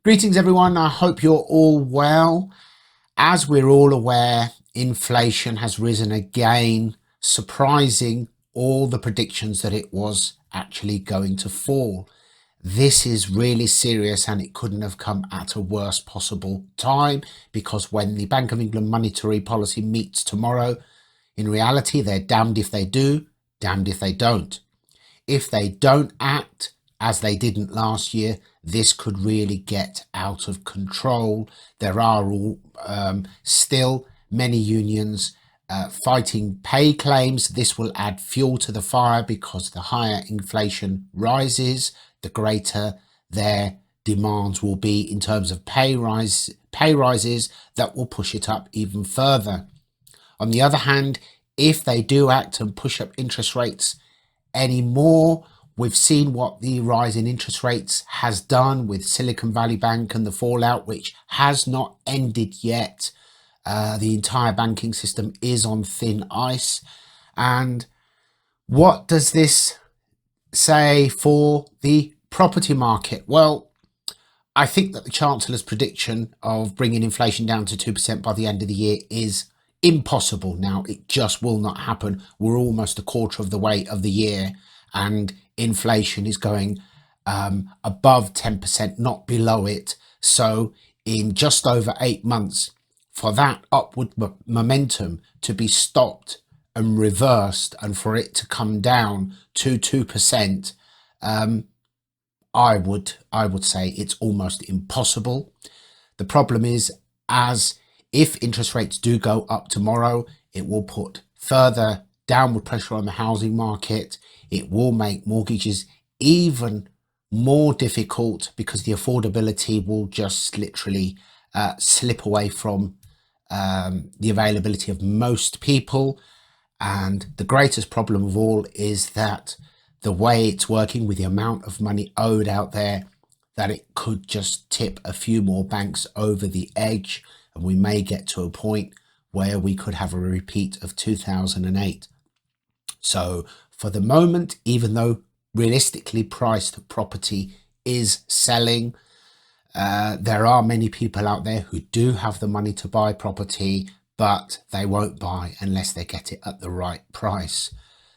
Greetings everyone, I hope you're all well. As we're all aware, inflation has risen again, surprising all the predictions that it was actually going to fall. This is really serious and it couldn't have come at a worse possible time, because when the Bank of England monetary policy meets tomorrow, in reality they're damned if they do, damned if they don't. If they don't act as they didn't last year, this could really get out of control. There are still many unions fighting pay claims. This will add fuel to the fire, because the higher inflation rises, the greater their demands will be in terms of pay rises that will push it up even further. On the other hand, if they do act and push up interest rates anymore, we've seen what the rise in interest rates has done with Silicon Valley Bank and the fallout, which has not ended yet. The entire banking system is on thin ice. And what does this say for the property market? Well, I think that the Chancellor's prediction of bringing inflation down to 2% by the end of the year is impossible. Now, it just will not happen. We're almost a quarter of the way of the year, and inflation is going above 10%, not below it. So in just over 8 months, for that upward momentum to be stopped and reversed, and for it to come down to 2%, I would say it's almost impossible. The problem is, if interest rates do go up tomorrow, it will put further downward pressure on the housing market. It will make mortgages even more difficult, because the affordability will just literally slip away from the availability of most people. And the greatest problem of all is that the way it's working, with the amount of money owed out there, that it could just tip a few more banks over the edge, and we may get to a point where we could have a repeat of 2008. So for the moment, even though realistically priced property is selling, there are many people out there who do have the money to buy property, but they won't buy unless they get it at the right price.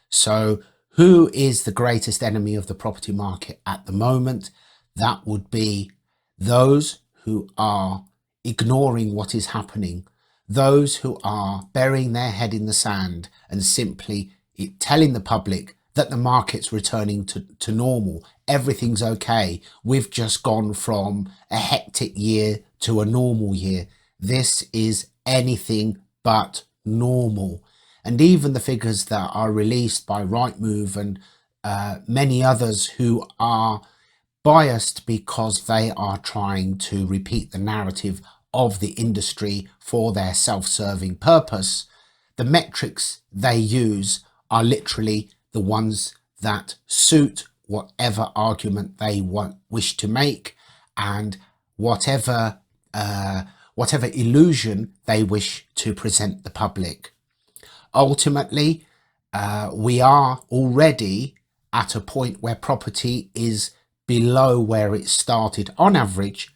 So who is the greatest enemy of the property market at the moment? That would be those who are ignoring what is happening, those who are burying their head in the sand and simply telling the public that the market's returning to normal. Everything's okay. We've just gone from a hectic year to a normal year. This is anything but normal. And even the figures that are released by Rightmove and many others who are biased because they are trying to repeat the narrative of the industry for their self-serving purpose, the metrics they use are literally the ones that suit whatever argument they wish to make, and whatever illusion they wish to present the public. Ultimately, we are already at a point where property is below where it started on average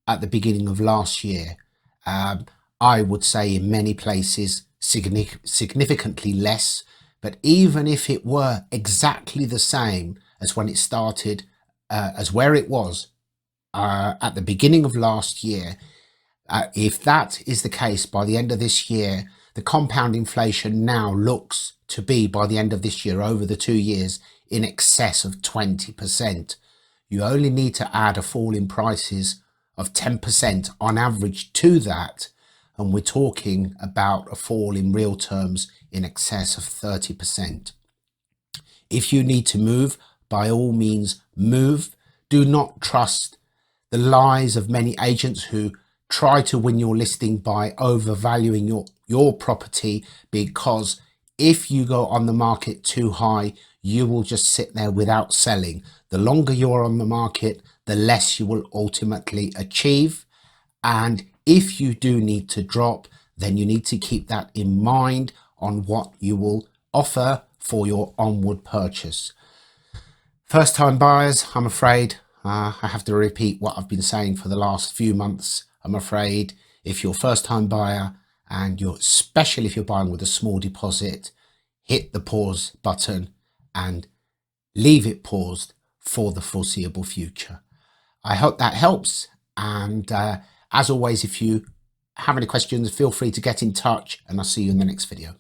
at the beginning of last year. I would say in many places significantly less. But even if it were exactly the same as when it started, as where it was at the beginning of last year, if that is the case by the end of this year, the compound inflation now looks to be, by the end of this year, over the 2 years, in excess of 20%. You only need to add a fall in prices of 10% on average to that, and we're talking about a fall in real terms in excess of 30%. If you need to move, by all means move. Do not trust the lies of many agents who try to win your listing by overvaluing your property, because if you go on the market too high, you will just sit there without selling. The longer you're on the market, the less you will ultimately achieve. And if you do need to drop, then you need to keep that in mind on what you will offer for your onward purchase. First time buyers, I'm afraid I have to repeat what I've been saying for the last few months. I'm afraid if you're a first time buyer and especially if you're buying with a small deposit, hit the pause button and leave it paused for the foreseeable future. I hope that helps. And as always, if you have any questions, feel free to get in touch, and I'll see you in the next video.